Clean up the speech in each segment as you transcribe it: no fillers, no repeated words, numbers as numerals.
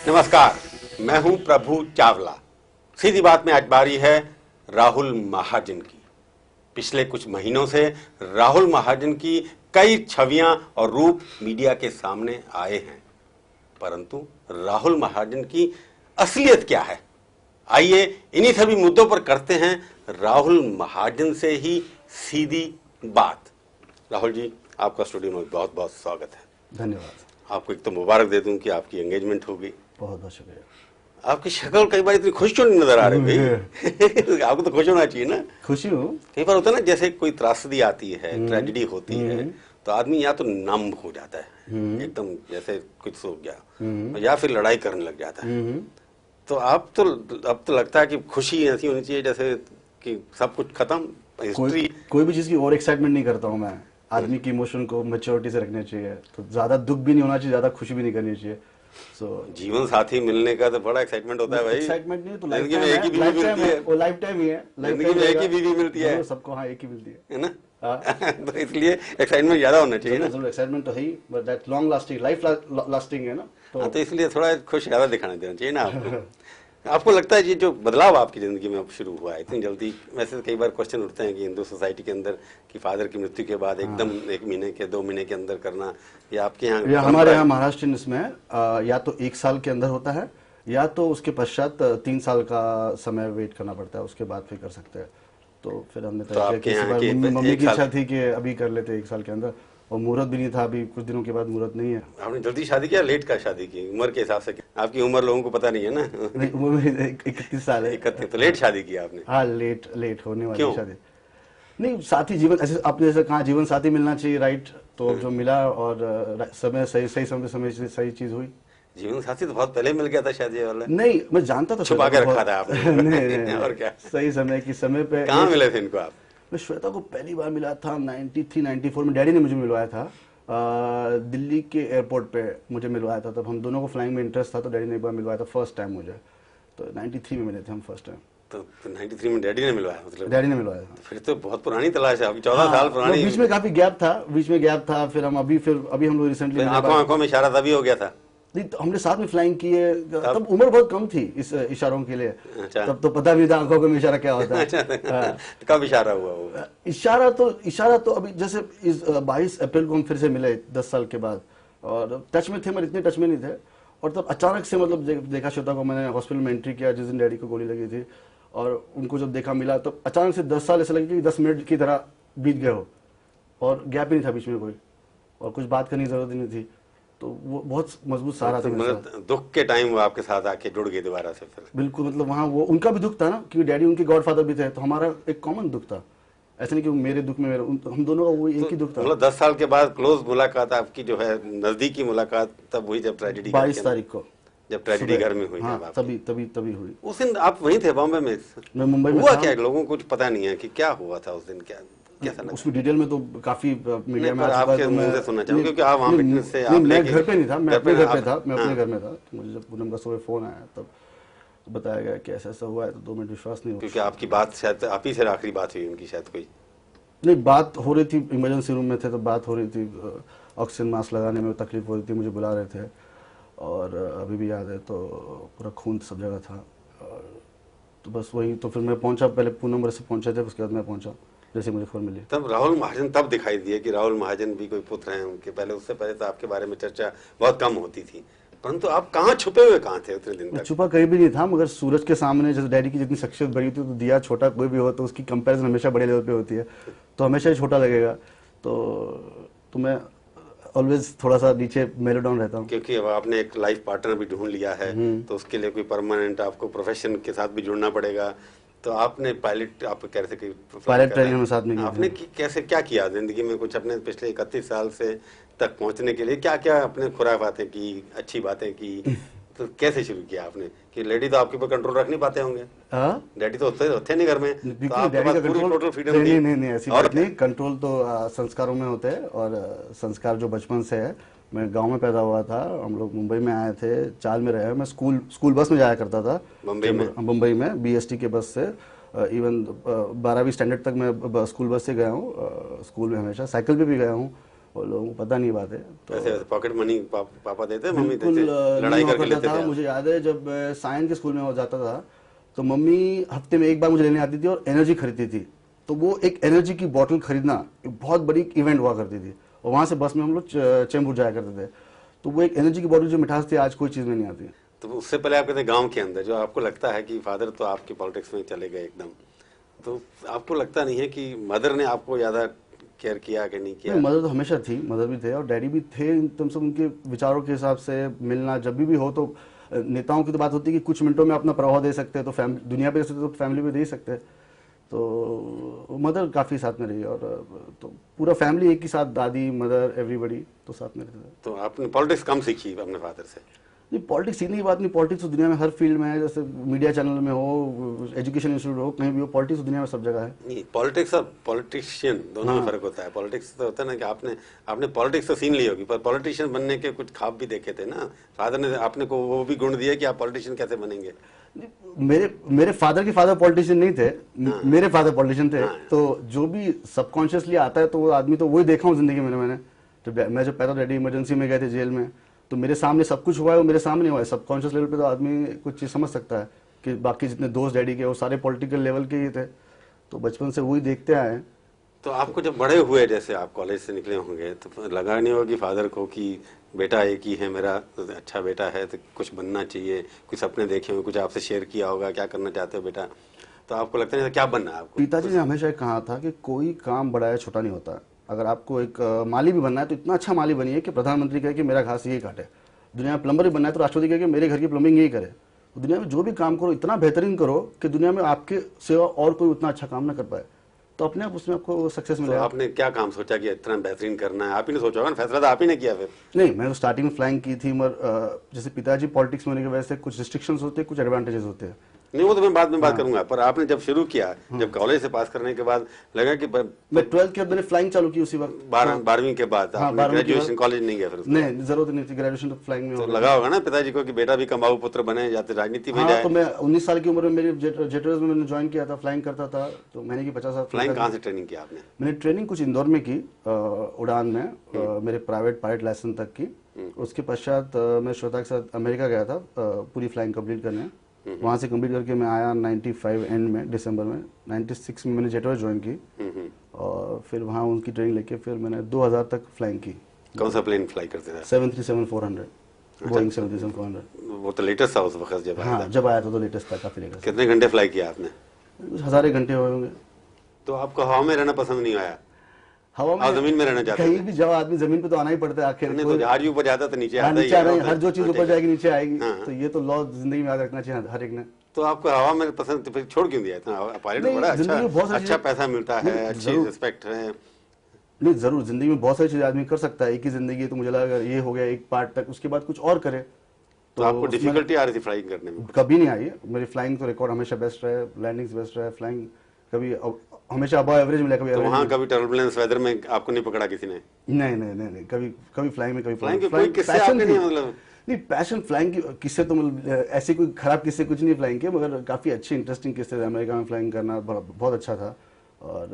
नमस्कार, मैं हूं प्रभु चावला। सीधी बात में आज बारी है राहुल महाजन की। पिछले कुछ महीनों से राहुल महाजन की कई छवियां और रूप मीडिया के सामने आए हैं, परंतु राहुल महाजन की असलियत क्या है? आइए इन्हीं सभी मुद्दों पर करते हैं राहुल महाजन से ही सीधी बात। राहुल जी, आपका स्टूडियो में बहुत बहुत स्वागत है। धन्यवाद। आपको एक तो मुबारक दे दूं कि आपकी एंगेजमेंट हो गई। बहुत बहुत शुक्रिया। आपकी शक्ल कई बार इतनी खुश क्यों नहीं नजर आ रही भाई? आपको तो खुश होना चाहिए ना। खुशी हूँ। कई बार होता है ना, जैसे कोई त्रासदी आती है, ट्रेजेडी होती है, तो आदमी या तो नम हो जाता है, एकदम जैसे कुछ सो गया, या फिर लड़ाई करने लग जाता है। तो आप तो अब तो लगता है कि खुशी ऐसी होनी चाहिए जैसे कि सब कुछ खत्म, हिस्ट्री। कोई भी चीज की और एक्साइटमेंट नहीं करता हूँ मैं। आदमी की इमोशन को मैच्योरिटी से रखना चाहिए, तो ज्यादा दुख भी नहीं होना चाहिए, ज्यादा खुशी भी नहीं करनी चाहिए। जीवन साथी मिलने का तो बड़ा एक्साइटमेंट होता है भाई। एक्साइटमेंट नहीं तो जिंदगी में एक ही बीवी मिलती है, वो लाइफ टाइम ही है। जिंदगी में एक ही बीवी मिलती है सबको। हाँ, एक ही मिलती है ना। तो इसलिए एक्साइटमेंट ज्यादा होना चाहिए ना। एक्साइटमेंट तो है ही, but that long lasting, life lasting है ना। तो इसलिए थोड़ा खुश ज्यादा दिखाना देना चाहिए ना आपको। आपको लगता है ये जो बदलाव आपकी जिंदगी में अब शुरू हुआ है इतनी जल्दी? वैसे कई बार क्वेश्चन उठते हैं कि हिंदू सोसाइटी के अंदर कि फादर की मृत्यु के बाद एकदम 1 महीने के 2 महीने के अंदर करना, या आपके यहाँ? हमारे यहाँ महाराष्ट्र इसमें या तो 1 साल के अंदर होता है, या तो उसके पश्चात 3 साल का समय वेट करना पड़ता है, उसके बाद फिर कर सकते हैं। तो फिर हमने मम्मी की इच्छा थी कि अभी कर लेते 1 साल के अंदर, और मुहूर्त भी नहीं था। अभी कुछ दिनों के बाद मुहूर्त नहीं है। आपने जल्दी शादी किया, लेट का शादी की? उम्र के हिसाब से आपकी उम्र लोगों को पता नहीं है ना। उम्र 31 साल है। 31, तो लेट शादी की आपने? हाँ, लेट होने वाली शादी। नहीं, साथी जीवन ऐसे आपने जैसे कहा, जीवन साथी मिलना चाहिए, राइट। तो जो मिला और समय सही समय सही चीज हुई। जीवन साथी तो बहुत पहले मिल गया था शादी वाला? नहीं, मैं जानता था, छुपा के रखा था आपने? नहीं, और क्या? सही समय की समय पे। कहाँ मिले थे इनको आप? मैं श्वेता को पहली बार मिला था 93-94 में। डैडी ने मुझे मिलवाया था, दिल्ली के एयरपोर्ट पे मुझे मिलवाया था। तब हम दोनों को फ्लाइंग में इंटरेस्ट था, तो डैडी ने एक बार मिलवाया था फर्स्ट टाइम मुझे। तो 93 में मिले थे हम फर्स्ट टाइम। तो 93 में डैडी ने मिलवाया? मतलब डैडी ने मिलवाया था। फिर तो बहुत पुरानी तलाश है, अभी 14 साल पुरानी। बीच में काफी गैप था। फिर हम अभी हम लोग रिसेंटली आंखों में इशारा तभी हो गया था? नहीं, तो हमने साथ में फ्लाइंग की है। तब उम्र बहुत कम थी इस इशारों के लिए। अच्छा। तब तो पता भी था आंखों में इशारा क्या होता है। तो कब इशारा हुआ वो? इशारा तो अभी जैसे 22 अप्रैल को हम फिर से मिले 10 साल के बाद, और टच में थे, मगर इतने टच में नहीं थे। और तब अचानक से मतलब देखा श्वेता को, मैंने हॉस्पिटल में एंट्री किया जिस दिन डैडी को गोली लगी थी, और उनको जब देखा मिला, तब अचानक से 10 साल ऐसा लगे कि 10 मिनट की तरह बीत गए हो, और गैप ही नहीं था बीच में कोई, और कुछ बात करने की जरूरत ही नहीं थी। तो वो बहुत मजबूत सहारा था। मतलब दुख के टाइम वो आपके साथ आके जुड़ गए दोबारा से फिर? बिल्कुल, मतलब वहाँ वो उनका भी दुख था ना, क्योंकि डैडी उनके गॉडफादर भी थे, तो हमारा एक कॉमन दुख था। ऐसा नहीं कि मेरे दुख में हम दोनों का वो एक ही दुख था। मतलब 10 साल के बाद क्लोज मुलाकात आपकी जो है, नजदीकी मुलाकात तब हुई जब ट्रेजेडी 22 तारीख को, जब ट्रेजेडी घर में हुई। हाँ, तभी हुई। उस दिन आप वहीं थे बॉम्बे में? मैं मुंबई में हुआ क्या? लोगों को कुछ पता नहीं है कि क्या हुआ था उस दिन, क्या उसमें डिटेल में तो काफी मीडिया में आपके मुंह से सुनना चाहूंगा, क्योंकि आप वहां फिटनेस से मैं घर पे नहीं था, मैं अपने घर पे था। मैं अपने घर में था। मुझे जब पूनम का सुबह फोन आया, तब बताया गया कि ऐसा हुआ है, तो 2 मिनट विश्वास नहीं हुआ। क्योंकि आपकी बात शायद आप ही से आखिरी बात हुई उनकी, शायद कोई नहीं, बात हो रही थी, इमरजेंसी रूम में थे, तो बात हो रही थी। ऑक्सीजन मास्क लगाने में तकलीफ हो रही थी, मुझे बुला रहे थे, और अभी भी याद है, तो पूरा खून सब जगह था। तो बस वही, तो फिर मैं पहुंचा, पहले पूनम से पहुंचे थे, उसके बाद मैं पहुंचा जैसे मुझे खबर मिली। तब राहुल महाजन तब दिखाई दिए कि राहुल महाजन भी कोई पुत्र हैं उनके। पहले, उससे पहले तो आपके बारे में चर्चा बहुत कम होती थी, परंतु आप कहाँ छुपे हुए कहाँ थे उतने दिन तक? छुपा कहीं भी नहीं था, मगर सूरज के सामने जैसे डैडी की जितनी शख्सियत बड़ी थी, तो दिया छोटा कोई भी हो तो उसकी कंपैरिजन हमेशा बड़े लेवल पे होती है, तो हमेशा ही छोटा लगेगा। तो मैं ऑलवेज थोड़ा सा नीचे मेलो डाउन रहता हूँ। क्योंकि अब आपने एक लाइफ पार्टनर भी ढूंढ लिया है, तो उसके लिए कोई परमानेंट आपको प्रोफेशन के साथ भी जुड़ना पड़ेगा। तो आपने पायलट, आप कह रहे थे कि पायलट ट्रेनिंग में साथ में आपने कैसे क्या किया जिंदगी में कुछ अपने पिछले 31 साल से तक पहुंचने के लिए? क्या क्या अपने खुराफातें की, अच्छी बातें की? तो कैसे शुरू किया आपने? कि लेडी तो आपके ऊपर कंट्रोल रख नहीं पाते होंगे। डैडी तो होते नहीं घर में, तो आपके पास पूरी टोटल फ्रीडम थी? नहीं, ऐसी बात नहीं। कंट्रोल तो संस्कारों में होते हैं, और संस्कार जो बचपन से है। मैं गांव में पैदा हुआ था, हम लोग मुंबई में आए थे, चाल में रहे। मैं स्कूल बस में जाया करता था मुंबई में BST के बस से। इवन 12वीं स्टैंडर्ड तक मैं स्कूल बस से गया हूँ, स्कूल में हमेशा। साइकिल पे भी गया हूँ, और लोगों को पता नहीं बात है। तो ऐसे वैसे पॉकेट मनी पापा देते, मम्मी बिल्कुल देते, लड़ाई नहीं हुआ करके करता लेते था। थे? मुझे याद है जब साइंस के स्कूल में हो जाता था तो मम्मी हफ्ते में एक बार मुझे लेने आती थी और एनर्जी खरीदती थी। तो वो एक एनर्जी की बोतल खरीदना एक बहुत बड़ी इवेंट हुआ करती थी, और वहां से बस में हम लोग चेंबूर जाया करते थे। तो वो एक एनर्जी की बोतल जो मिठास थी आज कोई चीज़ में नहीं आती। तो उससे पहले आप कहते गांव के अंदर, जो आपको लगता है कि फादर तो आपके पॉलिटिक्स में चले गए एकदम, तो आपको लगता नहीं है कि मदर ने आपको ज्यादा केयर किया कि नहीं किया? नहीं, मदर तो हमेशा थी, मदर भी थे और डैडी भी थे। इन तुम सब उनके विचारों के हिसाब से मिलना जब भी हो तो नेताओं की तो बात होती है कि कुछ मिनटों में अपना प्रभाव दे सकते हैं, तो फैमिली दुनिया पे दे सकते तो फैमिली पे दे ही सकते हैं। तो मदर काफ़ी साथ में रही और तो पूरा फैमिली एक ही साथ, दादी मदर एवरीबडी तो साथ में रहते थे। तो आपने पॉलिटिक्स कम सीखी अपने फादर से? नहीं, पॉलिटिक्स सीखने की बात नहीं, पॉलिटिक्स तो दुनिया में हर फील्ड में है। जैसे मीडिया चैनल में हो, एजुकेशन इंस्टीट्यूट हो, कहीं भी हो, पॉलिटिक्स तो दुनिया में सब जगह है। नहीं, पॉलिटिक्स और पॉलिटिशियन दोनों में फर्क होता है। पॉलिटिक्स तो होता है ना कि आपने पॉलिटिक्स तो सीन ली होगी, पर पॉलिटिशियन बनने के कुछ ख्वाब भी देखे थे ना फादर ने, आपने को वो भी गुण दिया कि आप पॉलिटिशियन कैसे बनेंगे। मेरे फादर के फादर पॉलिटिशियन नहीं थे, मेरे फादर पॉलिटिशियन थे। तो जो भी सबकॉन्शियसली आता है तो वो आदमी तो वही देखा हूँ जिंदगी में मैंने। तो मैं जब पैदा डैडी इमरजेंसी में गए थे जेल में, तो मेरे सामने सब कुछ हुआ है, वो मेरे सामने हुआ है। सबकॉन्शियस लेवल पे तो आदमी कुछ चीज समझ सकता है कि बाकी जितने दोस्त डैडी के वो सारे पॉलिटिकल लेवल के ही थे, तो बचपन से वही देखते आए हैं। तो आपको जब बड़े हुए, जैसे आप कॉलेज से निकले होंगे, तो लगा नहीं होगा कि फादर को कि बेटा एक ही है मेरा, तो अच्छा बेटा है तो कुछ बनना चाहिए, कुछ सपने देखे होंगे, कुछ आपसे शेयर किया होगा, क्या करना चाहते हो बेटा, तो आपको लगता नहीं था क्या बनना है आपको? पिताजी ने हमेशा कहा था कि कोई काम बड़ा या छोटा नहीं होता। अगर आपको एक माली भी बनना है तो इतना अच्छा माली बनिए कि प्रधानमंत्री कहे कि मेरा घास यही काटे। दुनिया में प्लम्बर भी बनना है तो राष्ट्रपति कहे कि मेरे घर की प्लम्बिंग यही करे। तो दुनिया में जो भी काम करो इतना बेहतरीन करो कि दुनिया में आपके सिवा और कोई उतना अच्छा काम ना कर पाए, तो अपने आप उसमें आपको सक्सेस तो मिलेगा। आपने क्या काम सोचा कि इतना बेहतरीन करना है? आप ही ने सोचा होगा ना, फैसला तो आप ही ने किया फिर? नहीं, मैंने तो स्टार्टिंग में फ्लाइंग की थी, मगर जैसे पिताजी पॉलिटिक्स में होने की वजह से कुछ रिस्ट्रिक्शंस होते हैं, कुछ एडवांटेजेस होते हैं। नहीं, वो तो मैं बाद में बात करूंगा, पर आपने जब शुरू किया, जब कॉलेज से पास करने के बाद लगा कि मैं 12th के बाद मैंने फ्लाइंग चालू की उसी वक्त। 12वीं के बाद आपने 12वीं के ग्रेजुएशन बाद- कॉलेज नहीं गया फिर उसके बाद? नहीं, जरूरत नहीं थी, ग्रेजुएशन तो फ्लाइंग में तो हो गया। लगा होगा ना पिताजी को कि बेटा भी कमाऊ पुत्र बने, जाते राजनीति में हाँ, जाए। तो मैं 19 साल की उम्र में मेरी जेटर्स में मैंने ज्वाइन किया था, फ्लाइंग करता था। तो मैंने की 50 साल फ्लाइंग कहाँ से ट्रेनिंग किया आपने? मैंने ट्रेनिंग कुछ इंदौर में की, उड़ान में, मेरे प्राइवेट पायलट लाइसेंस तक की। उसके पश्चात मैं श्वेता के साथ अमेरिका गया था पूरी फ्लाइंग कंप्लीट करने। वहाँ से कंप्लीट करके मैं आया 95 एंड में, दिसंबर में। 96 में मैंने जेटर्स ज्वाइन की और फिर वहाँ उनकी ट्रेनिंग लेके फिर मैंने 2000 तक फ्लाइंग की। कौन सा प्लेन फ्लाई करते थे? 737-400, बोइंग 737-400। वो तो लेटेस्ट था उस वक्त जब आया हाँ, था। जब आया था तो लेटेस्ट था, काफी लेटेस्ट। कितने घंटे फ्लाई किया आपने? कुछ हजारे घंटे हुए होंगे। तो आपको हवा में रहना पसंद नहीं आया? हवा आप जमीन में रहना चाहते कहीं थे? भी जाओ आदमी जमीन पे तो आना ही पड़ता है आखिर। नहीं, तो जहाज ही ऊपर जाता तो नीचे हाँ, आता ही नीचे है। आना ही, हर जो चीज हाँ, ऊपर ठीक है। जाएगी नीचे आएगी। हाँ। तो ये तो लॉ जिंदगी में याद रखना चाहिए हर एक ने। तो आपको हवा में पसंद, तो फिर छोड़ क्यों दिया इतना? पायलट नहीं, बड़ा जिंदगी में बहुत अच्छा, सारी अच्छा चीजें- पैसा मिलता है, नहीं, अच्छी जरूर। रिस्पेक्ट है। नहीं, जरूर जिंदगी में बहुत सारी चीजें आदमी कर सकता है। एक ही जिंदगी है तो मुझे लगा अगर ये हो गया एक पार्ट तक, उसके बाद कुछ और करे तो आपको उसमें डिफिकल्टी आ रही थी फ्लाइंग करने में? कभी नहीं आई। मेरी फ्लाइंग तो रिकॉर्ड हमेशा बेस्ट रहे, लैंडिंग्स बेस्ट रहे, फ्लाइंग कभी हमेशा अबव एवरेज मिला, कभी तो average वहाँ मिला। कभी टर्बुलेंस वेदर में आपको नहीं पकड़ा किसी ने? नहीं नहीं नहीं नहीं, कभी कभी फ्लाइंग में, कभी फ्लाइंग के flying कोई किस्से passion आपके नहीं थी। मतलब? नहीं, पैशन फ्लाइंग की किस्से तो मतलब ऐसे कोई खराब किस्से कुछ नहीं फ्लाइंग के, मगर काफी अच्छे इंटरेस्टिंग किस्से थे। अमेरिका में फ्लाइंग करना बहुत अच्छा था। और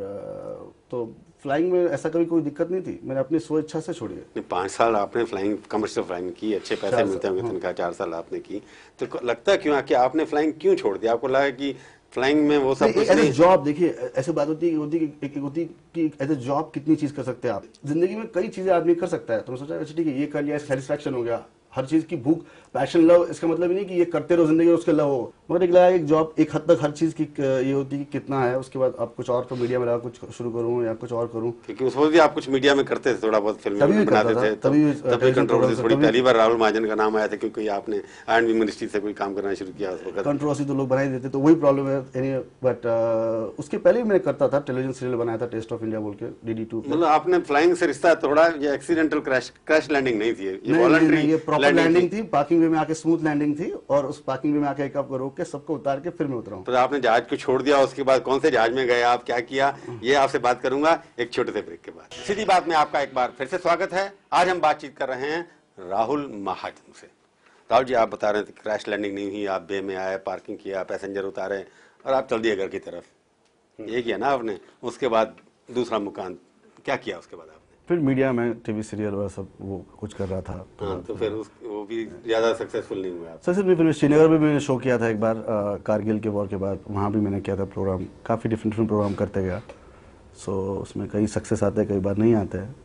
तो फ्लाइंग में ऐसा कभी कोई दिक्कत नहीं थी, मैंने अपनी सोच इच्छा से छोड़ी है। नहीं, 5 साल आपने फ्लाइंग, कमर्शियल फ्लाइंग की, अच्छे पैसे 4 मिलते साल, होंगे तनख्वाह, 4 साल आपने की, तो लगता क्यों कि आपने फ्लाइंग क्यों छोड़ दिया? आपको लगा कि फ्लाइंग में वो सब कुछ एज ए नहीं? जॉब, देखिए ऐसे बात होती है कि एज ए जॉब कितनी चीज कर सकते हैं आप जिंदगी में। कई चीजें आदमी कर सकता है, तो मैं सोचा अच्छा ठीक है ये कर लिया, सेटिस्फैक्शन हो गया। हर चीज की भूख, पैशन, लव, इसका मतलब ही नहीं कि ये करते रहो जिंदगी में उसके लव हो, मगर एक लगा एक जॉब एक हद तक हर चीज की ये होती है कि कितना है, उसके बाद आप कुछ और, तो मीडिया में लगा कुछ शुरू करूं या कुछ और करूं। क्योंकि उस वक्त भी आप कुछ मीडिया में करते थे, थोड़ा बहुत तभी फिल्में भी बनाते करता था, थे, तभी भी तभी television कंट्रोवर्सी programs थोड़ी, तभी- पहली बार राहुल महाजन का नाम आया था क्योंकि आपने आईएनबी मिनिस्ट्री से कोई काम करना शुरू किया उस वक्त। कंट्रोवर्सी तो लोग बना ही देते, तो वही प्रॉब्लम है। बट उसके पहले भी मैं करता था, टेलीविजन सीरियल बनाया था टेस्ट ऑफ इंडिया बोल के, DD2 पे। मतलब आपने फ्लाइंग से रिश्ता तोड़ा, ये एक्सीडेंटल क्रैश लैंडिंग नहीं थी, ये नहीं, वॉलंटरी ये प्रॉपर लैंडिंग थी, पार्किंग वे में आके स्मूथ लैंडिंग थी, और उस पार्किंग वे में आके एक आपको रोक के सबको उतार के फिर मैं उतरा हूँ। तो आपने जहाज को छोड़ दिया, उसके बाद कौन से जहाज में गए आप, क्या किया, ये आपसे बात करूंगा एक छोटे से ब्रेक के बाद। सीधी बात में आपका एक बार फिर से स्वागत है। आज हम बातचीत कर रहे हैं राहुल महाजन से। राहुल जी, आप बता रहे थे क्रैश लैंडिंग नहीं हुई, आप बे में आए, पार्किंग किया, पैसेंजर उतारे और आप चल दिए घर की तरफ, ये किया ना आपने। उसके बाद दूसरा मुकाम क्या किया उसके बाद आपने? फिर मीडिया में टीवी सीरियल और सब वो कुछ कर रहा था। हाँ, तो फिर वो भी ज़्यादा सक्सेसफुल नहीं हुआ आप। सक्सेसफुल फिर श्रीनगर में मैंने शो किया था एक बार, कारगिल के वॉर के बाद वहाँ भी मैंने किया था प्रोग्राम, काफ़ी डिफरेंट प्रोग्राम करते गया। सो उसमें कई सक्सेस आते हैं, कई बार नहीं आते हैं,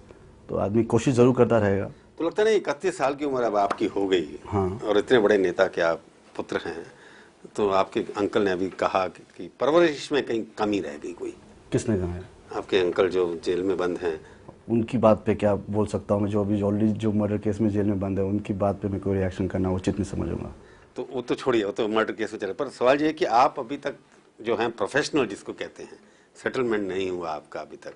तो आदमी कोशिश ज़रूर करता रहेगा। तो लगता नहीं 31 साल की उम्र अब आपकी हो गई है, हाँ। और इतने बड़े नेता के आप पुत्र हैं, तो आपके अंकल ने अभी कहा कि परवरिश में कहीं कमी रह गई कोई। किसने कहा है? आपके अंकल जो जेल में बंद हैं। उनकी बात पे क्या बोल सकता हूँ मैं, जो अभी ऑलरेडी जो मर्डर केस में जेल में बंद है, उनकी बात पे मैं कोई रिएक्शन करना उचित नहीं समझूंगा। तो वो तो छोड़िए, वो तो मर्डर केस में चले, पर सवाल ये है कि आप अभी तक जो हैं प्रोफेशनल जिसको कहते हैं, सेटलमेंट नहीं हुआ आपका अभी तक,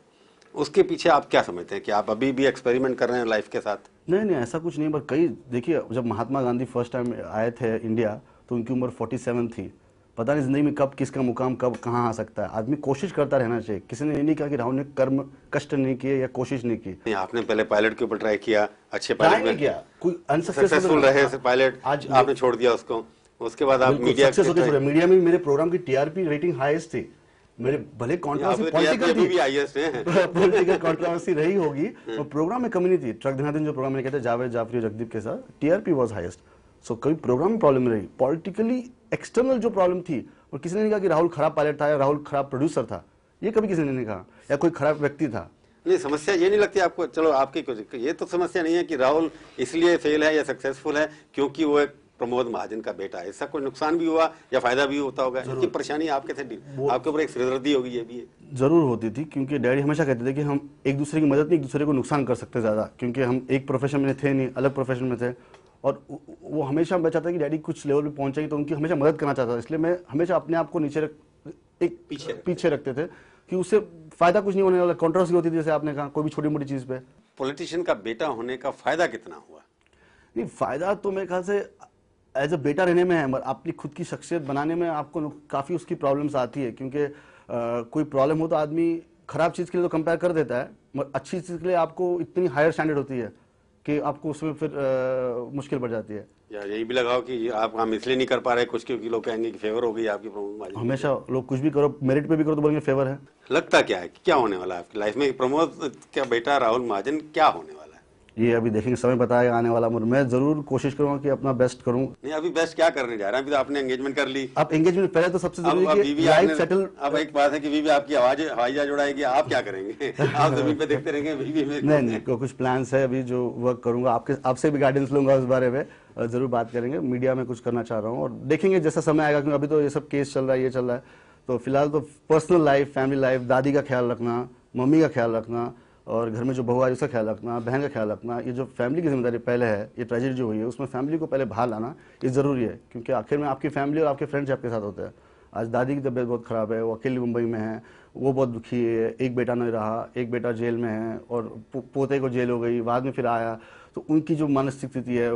उसके पीछे आप क्या समझते हैं कि आप अभी भी एक्सपेरिमेंट कर रहे हैं लाइफ के साथ? नहीं ऐसा कुछ नहीं, पर कई देखिए, जब महात्मा गांधी फर्स्ट टाइम आए थे इंडिया तो उनकी उम्र 47 थी। पता नहीं जिंदगी में कब किसका मुकाम कब कहाँ आ सकता है। आदमी कोशिश करता रहना चाहिए। किसी ने ये नहीं कहा कि राहुल ने कर्म कष्ट नहीं किए या कोशिश नहीं की। नहीं, आपने पहले पायलट के ऊपर ट्राई किया, अच्छे ट्राई पायलट नहीं में किया, कोई सक्सेसफुल रहे पायलट, आज आपने छोड़ दिया उसको, उसके बाद आप मीडिया मीडिया में मेरे प्रोग्राम की टीआरपी रेटिंग हाईएस्ट थी। मेरे भले कंट्रोवर्सी पॉलिटिकल कंट्रोवर्सी रही होगी, और प्रोग्राम में कमी नहीं थी। ट्रक दिन जो प्रोग्राम में कहते हैं जावेद जाफरी और जगदीप के साथ, टीआरपी वाज हाईएस्ट। सो कभी प्रोग्राम में प्रॉब्लम रही, पॉलिटिकली एक्सटर्नल जो प्रॉब्लम थी, और किसी ने नहीं कहा कि राहुल खराब पायलट था या राहुल खराब प्रोड्यूसर था, ये कभी किसी ने नहीं कहा, या कोई खराब व्यक्ति था। नहीं, समस्या ये नहीं लगती आपको? चलो आपकी ये तो समस्या नहीं है कि राहुल इसलिए फेल है या सक्सेसफुल है क्योंकि वो एक प्रमोद महाजन का बेटा है, इसका कोई नुकसान भी हुआ या फायदा भी होता होगा? ये परेशानी आपके थे, आपके ऊपर एक सिरदर्दी होगी, ये भी है। जरूर होती थी, क्योंकि डैडी हमेशा कहते थे कि हम एक दूसरे की मदद नहीं, एक दूसरे को नुकसान कर सकते ज्यादा, क्योंकि हम एक प्रोफेशन में थे नहीं, अलग प्रोफेशन में थे। और वो हमेशा मैं चाहता कि डैडी कुछ लेवल पे पहुंचेगी तो उनकी हमेशा मदद करना चाहता था। इसलिए मैं हमेशा अपने आप को नीचे पीछे रखते थे कि उससे फायदा कुछ नहीं होने वाला। कंट्रोवर्सी होती थी, जैसे आपने कहा, कोई भी छोटी मोटी चीज पे। पॉलिटिशियन का बेटा होने का फायदा कितना हुआ? नहीं, फायदा तो मेरे ख्याल से एज अ बेटा रहने में है, मगर अपनी खुद की शख्सियत बनाने में आपको काफी उसकी प्रॉब्लम्स आती है। क्योंकि कोई प्रॉब्लम हो तो आदमी खराब चीज के लिए तो कंपेयर कर देता है, मगर अच्छी चीज के लिए आपको इतनी हायर स्टैंडर्ड होती है कि आपको उसमें फिर मुश्किल पड़ जाती है। या यही भी लगाओ कि आप हम इसलिए नहीं कर पा रहे कुछ क्योंकि लोग कहेंगे कि फेवर हो गई आपकी प्रमोद। हमेशा लोग कुछ भी करो, मेरिट पे भी करो तो बोलेंगे फेवर है। लगता क्या है कि क्या होने वाला है आपकी लाइफ में? प्रमोद का बेटा राहुल महाजन क्या होने वाला है? ये अभी देखेंगे, समय बताएगा आने वाला। मैं जरूर कोशिश करूंगा कि अपना बेस्ट करूं। नहीं, अभी बेस्ट क्या करने जा रहे हैं? अभी तो आपने एंगेजमेंट कर ली। अब एंगेजमेंट पहले तो सबसे जरूरी है कि लाइफ सेटल। अब एक बात है कि बीवी आपकी हवाई जहाज उड़ाएगी, आप क्या करेंगे? आप जमीन पे देखते रहेंगे बीवी में? नहीं, कुछ प्लान्स है अभी जो वर्क करूंगा। आपसे भी गाइडेंस लूंगा उस बारे में, जरूर बात करेंगे। मीडिया में कुछ करना चाह रहा हूँ और देखेंगे जैसा समय आएगा, क्योंकि अभी तो ये सब केस चल रहा है, ये चल रहा है। तो फिलहाल तो पर्सनल लाइफ, फैमिली लाइफ, दादी का ख्याल रखना, मम्मी का ख्याल रखना, और घर में जो बहू आई उसका ख्याल रखना, बहन का ख्याल रखना, ये जो फैमिली की जिम्मेदारी पहले है, ये ट्रेजेडी जो हुई है उसमें फैमिली को पहले बाहर लाना ये ज़रूरी है। क्योंकि आखिर में आपकी फैमिली और आपके फ्रेंड्स आपके साथ होते हैं। आज दादी की तबीयत बहुत ख़राब है, वो अकेली मुंबई में है, वो बहुत दुखी है, एक बेटा नहीं रहा, एक बेटा जेल में है और पोते को जेल हो गई, बाद में फिर आया, तो उनकी जो मानसिक स्थिति है,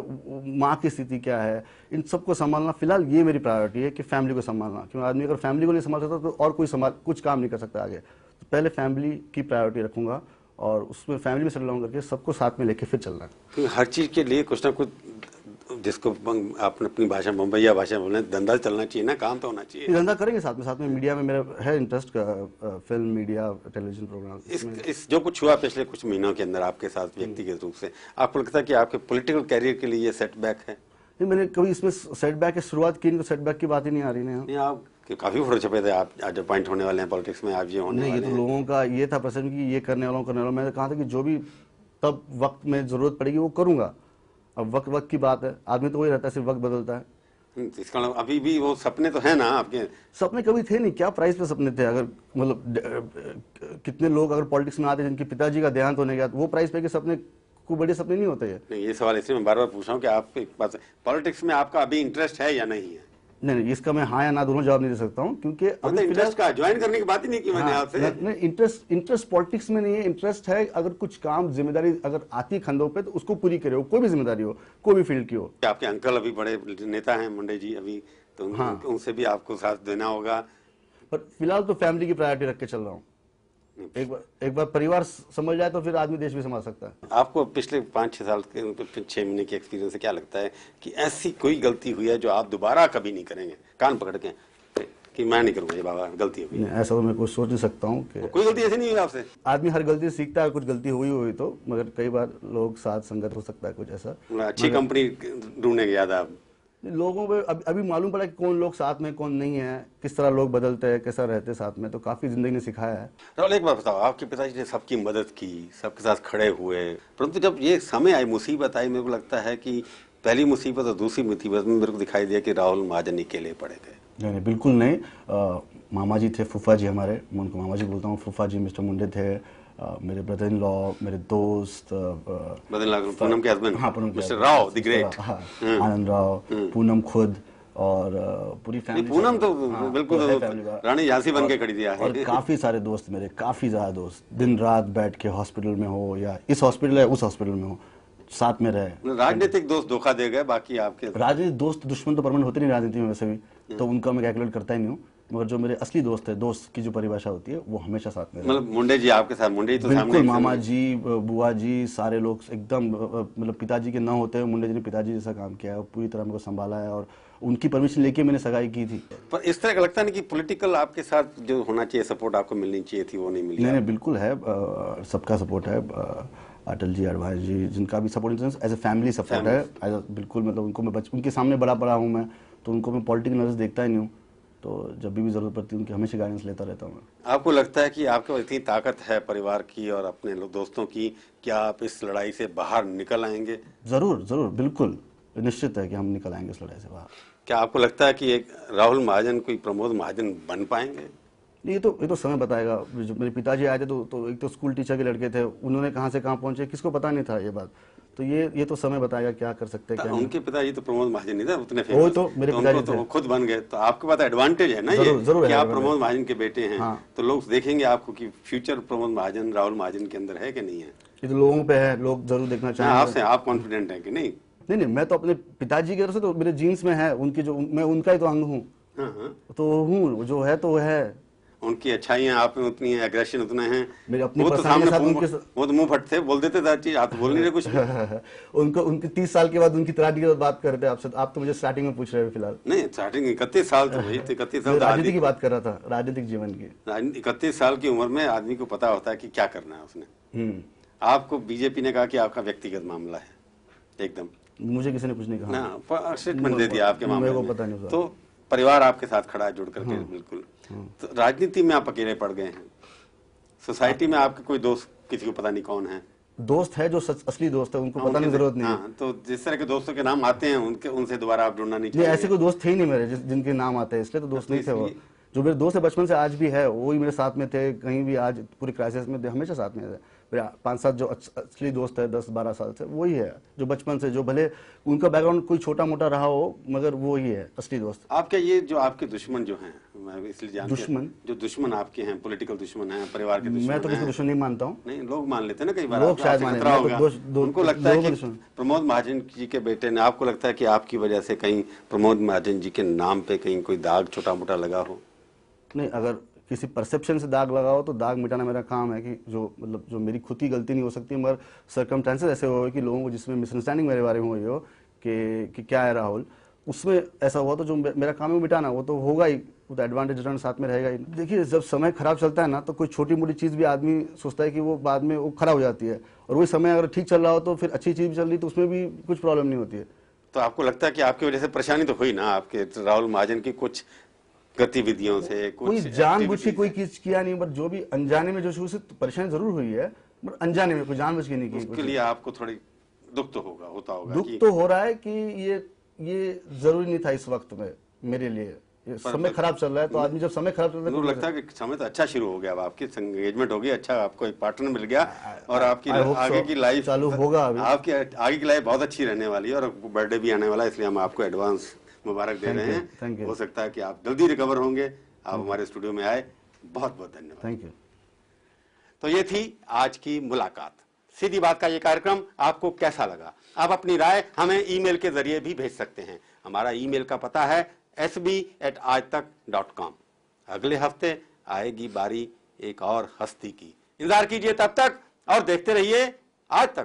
माँ की स्थिति क्या है, इन सबको संभालना फिलहाल ये मेरी प्रायोरिटी है कि फैमिली को संभालना। क्योंकि आदमी अगर फैमिली को नहीं संभाल सकता तो और कोई कुछ काम नहीं कर सकता आगे। तो पहले फैमिली की प्रायोरिटी रखूंगा और उसमें फैमिली में सेटल डाउन करके सबको साथ में लेके फिर चलना है। हर चीज़ के लिए कुछ ना कुछ, जिसको आपने अपनी भाषा मुंबईया भाषा बोले, धंधा चलना चाहिए ना, काम तो होना चाहिए। धंधा करेंगे साथ में मीडिया में मेरा है इंटरेस्ट का, फिल्म, मीडिया, टेलीविजन प्रोग्राम। इस जो कुछ हुआ पिछले कुछ महीनों के अंदर आपके साथ व्यक्तिगत रूप से, आपको लगता है कि आपके पॉलिटिकल कैरियर के लिए ये सेटबैक है? नहीं, मैंने कभी इसमें सेटबैक की शुरुआत की नहीं, तो सेटबैक की बात ही नहीं आ रही नहीं। आप काफी फोटो छपे थे, आप आज अपॉइंट होने वाले हैं पॉलिटिक्स में, आप ये होने वाले हैं। ये तो लोगों का ये था प्रश्न कि ये करने वाला। मैंने कहा था कि जो भी तब वक्त में जरूरत पड़ेगी वो करूंगा। अब वक्त की बात है, आदमी तो वही रहता है, सिर्फ वक्त बदलता है। इसका अभी भी वो सपने तो है ना आपके? सपने कभी थे नहीं, क्या प्राइस पे सपने थे? अगर मतलब कितने लोग अगर पॉलिटिक्स में आते जिनके पिताजी का देहांत होने गया, वो प्राइस पे के सपने कोई बड़े सपने नहीं होते। नहीं, ये सवाल इसलिए मैं बार बार पूछ रहा हूँ कि आपके पास पॉलिटिक्स में आपका अभी इंटरेस्ट है या नहीं है? नहीं, इसका मैं हाँ या ना दोनों जवाब नहीं दे सकता हूँ, क्योंकि अभी इंटरेस्ट का ज्वाइन करने की बात ही नहीं की मैंने आपसे। नहीं, इंटरेस्ट पॉलिटिक्स में नहीं है। इंटरेस्ट है अगर कुछ काम, जिम्मेदारी अगर आती खंडों पे तो उसको पूरी करे, कोई भी जिम्मेदारी हो, कोई भी फील्ड की हो। आपके अंकल अभी बड़े नेता हैं मुंडे जी अभी, तो उनसे भी आपको साथ देना होगा। पर फिलहाल तो फैमिली की प्रायोरिटी रख के चल रहा हूँ। एक बार परिवार समझ जाए तो फिर आदमी देश भी संभाल सकता है। आपको पिछले 5-6 साल के 6 महीने के एक्सपीरियंस से क्या लगता है कि ऐसी कोई गलती हुई है जो आप दोबारा कभी नहीं करेंगे? कान पकड़ के कि मैं नहीं करूंगा ये बाबा, गलती हो गई? नहीं, ऐसा तो मैं कुछ सोच नहीं सकता हूँ कि कोई गलती ऐसी नहीं हुई आपसे? आदमी हर गलती से सीखता है, कुछ गलती हुई तो, मगर कई बार लोग साथ संगत हो सकता है कुछ ऐसा। मतलब अच्छी कंपनी ढूंढने गया था आप? लोगों में अभी मालूम पड़ा कि कौन लोग साथ में कौन नहीं है, किस तरह लोग बदलते हैं, कैसा रहते हैं साथ में, तो काफी जिंदगी ने सिखाया है। राहुल, एक बात बताओ, आपके पिताजी ने सबकी मदद की, सबके साथ खड़े हुए, परंतु जब ये समय आई, मुसीबत आई, मेरे को लगता है कि पहली मुसीबत और दूसरी मुसीबत में मेरे को दिखाई दिया कि राहुल महाजन अकेले पड़े थे। नहीं, बिल्कुल नहीं। मामा जी थे, फूफा जी हमारे, मैं उनको मामा जी बोलता हूँ, फूफा जी मिस्टर मुंडे थे, मेरे ब्रदर इन लॉ, मेरे दोस्त, पूनम के हस्बैंड, हाँ, पूनम के mister husband, Rao the great, हाँ, आनंद राव, पूनम खुद, और पूरी फैमिली। पूनम तो हाँ, बिल्कुल है family का। रानी झांसी बन के खड़ी थी। और काफी सारे दोस्त मेरे, काफी ज्यादा दोस्त, दिन रात बैठ के हॉस्पिटल में हो या इस हॉस्पिटल या उस हॉस्पिटल में हो, साथ में रहे। राजनीतिक दोस्त धोखा दे गए, बाकी आपके राजनीतिक दोस्त दुश्मन तो परमानेंट होते नहीं राजनीति में वैसे भी, तो उनका मैं कैलकुलेट करता ही नहीं हूँ, मगर जो मेरे असली दोस्त है, दोस्त की जो परिभाषा होती है वो हमेशा साथ में रहे। मतलब मुंडे जी आपके साथ, मुंडे जी तो बिल्कुल, सामने मामा जी, बुआ जी, सारे लोग एकदम, मतलब पिताजी के ना होते हुए मुंडे जी ने पिताजी जैसा काम किया है, पूरी तरह मेरे को संभाला है, और उनकी परमिशन लेके मैंने सगाई की थी। पर इस तरह का लगता नहीं कि पॉलिटिकल आपके साथ जो होना चाहिए, सपोर्ट आपको मिलनी चाहिए थी, वो नहीं मिली? नहीं, बिल्कुल है, सबका सपोर्ट है, अटल जी, अडवाणी जी, जिनका भी support as a family support है, बिल्कुल, मतलब उनको मैं उनके सामने बड़ा हूँ मैं, तो उनको मैं पॉलिटिकल नजर देखता ही नहीं हूँ, तो जब भी जरूरत पड़ती है उनकी हमेशा गाइडेंस लेता रहता हूँ मैं। आपको लगता है कि आपके पास इतनी ताकत है परिवार की और अपने दोस्तों की, क्या आप इस लड़ाई से बाहर निकल आएंगे? जरूर, बिल्कुल निश्चित है कि हम निकल आएंगे इस लड़ाई से बाहर। क्या आपको लगता है कि एक राहुल महाजन कोई प्रमोद महाजन बन पाएंगे? ये तो समय बताएगा। जो मेरे पिताजी आए थे तो एक तो स्कूल टीचर के लड़के थे, उन्होंने कहाँ से कहाँ पहुंचे किसको पता नहीं था ये बात, तो ये तो समय बताएगा क्या कर सकते हैं क्या। उनके पिताजी तो प्रमोद महाजन नहीं थे उतने वो फेमस, तो मेरे तो पिताजी उनको तो थे। वो खुद बन गए, तो आपके पास एडवांटेज है ना, जरूर कि है आप advantage। प्रमोद महाजन के बेटे हैं। हाँ। तो लोग देखेंगे आपको कि फ्यूचर प्रमोद महाजन राहुल महाजन के अंदर है कि नहीं है? ये तो लोगों पे है, लोग जरूर देखना चाहेंगे। आपसे आप कॉन्फिडेंट हैं कि नहीं? नहीं, मैं तो अपने पिताजी की तरफ से, तो मेरे जीन्स में है, उनकी जो, मैं उनका ही तो अंग हूँ, हाँ। तो हूँ, जो है तो वो है। उनकी अच्छाइयां आप में उतनी है, एग्रेशन उतना है। मेरी अपनी वो तो personality सामने के साथ वो तो मुंह फटते बोल देते थे हर चीज, आप तो बोल नहीं रहे कुछ भी। उनके 30 साल के बाद उनकी तलाटी की बात कर रहे थे आपसे, आप तो मुझे स्टार्टिंग में पूछ रहे हो फिलहाल। नहीं, स्टार्टिंग 31 साल तो वही, 31 साल राजनीति की बात कर रहा था, राजनीतिक जीवन की। 31 साल की उम्र में आदमी को पता होता है कि क्या करना है उसने। आपको बीजेपी ने कहा कि आपका व्यक्तिगत मामला है, एकदम मुझे किसी ने कुछ नहीं कहा ना, स्टेटमेंट दे दिया आपके मामले मेरे को में। पता नहीं था। तो परिवार आपके साथ खड़ा है जुड़ करके, बिल्कुल। तो राजनीति में आप अकेले पड़ गए हैं, सोसाइटी में आपके कोई दोस्त किसी को पता नहीं कौन है? दोस्त है जो असली दोस्त है, उनको पता नहीं, जरूरत नहीं है। हाँ, तो जिस तरह के दोस्तों के नाम आते हैं उनसे दोबारा आप जुड़ना नहीं नहीं, चाहिए। ऐसे कोई दोस्त थे ही नहीं मेरे जिनके नाम आते हैं, इसलिए तो दोस्त नहीं थे वो। जो मेरे दोस्त है बचपन से आज भी है, वो ही मेरे साथ में थे, कहीं भी आज पूरी क्राइसिस में हमेशा साथ में थे। मेरे 5-7 जो असली दोस्त है 10-12 साल से, वही है जो बचपन से, जो भले उनका बैकग्राउंड कोई छोटा मोटा रहा हो, मगर वो ही है असली दोस्त। आपके ये जो आपके दुश्मन जो हैं, मैं इसलिए जानता दुश्मन? जो दुश्मन आपके हैं, पॉलिटिकल दुश्मन हैं, परिवार के दुश्मन मैं तो किसी दुश्मन नहीं मानता हूँ। नहीं, लोग मान लेते हैं ना कई बार, लोग शायद माने, मैं तो उनको लगता है कि प्रमोद महाजन जी के बेटे ने, आपको लगता है कि आपकी वजह से कहीं प्रमोद महाजन जी के नाम पे कहीं कोई दाग छोटा मोटा लगा हो? नहीं, अगर किसी परसेप्शन से दाग लगा हो तो दाग मिटाना मेरा काम है, कि जो मतलब जो मेरी खुद की गलती नहीं हो सकती, मगर सर्कमस्टेंसेस ऐसे हो कि लोगों को जिसमें मिसअंडरस्टैंडिंग मेरे बारे में हुई हो कि क्या है राहुल, उसमें ऐसा हुआ, तो जो मेरा काम है वो मिटाना, वो तो होगा ही, वो तो एडवांटेज रिटर्न साथ में रहेगा ही। देखिए, जब समय खराब चलता है ना, तो कोई छोटी मोटी चीज़ भी आदमी सोचता है कि वो बाद में वो खराब हो जाती है, और वही समय अगर ठीक चल रहा हो तो फिर अच्छी चीज़ भी चल रही तो उसमें भी कुछ प्रॉब्लम नहीं होती है। तो आपको लगता है कि आपकी वजह से परेशानी तो हुई ना आपके राहुल महाजन की कुछ गतिविधियों से? कोई जानबूझ के कोई चीज किया नहीं, बट जो भी अनजाने में जो शुरू से परेशानी जरूर हुई है, बट अनजाने में, कोई जानबूझ के नहीं की। उसके लिए आपको थोड़ी दुख तो होता होगा। दुख तो हो रहा है कि ये जरूरी नहीं था इस वक्त में मेरे लिए, समय खराब चल रहा है, तो आदमी जब समय खराब चल रहा है, मुझे लगता है कि समय तो अच्छा शुरू हो गया, अब आपकी एंगेजमेंट हो गई, अच्छा आपको एक पार्टनर मिल गया, और आपकी आगे की लाइफ चालू होगा, आपकी आगे की लाइफ बहुत अच्छी रहने वाली है, और बर्थडे भी आने वाला है, इसलिए हम आपको एडवांस मुबारक दे रहे हैं। Thank you. हो सकता है कि आप जल्दी रिकवर होंगे। आप हमारे स्टूडियो में आए, बहुत बहुत धन्यवाद। Thank you. तो ये थी आज की मुलाकात। सीधी बात का ये कार्यक्रम आपको कैसा लगा? आप अपनी राय हमें ईमेल के जरिए भी भेज सकते हैं। हमारा ईमेल का पता है sb@aajtak.com। अगले हफ्ते आएगी बारी एक और हस्ती की। इंतजार कीजिए तब तक, और देखते रहिए आज तक।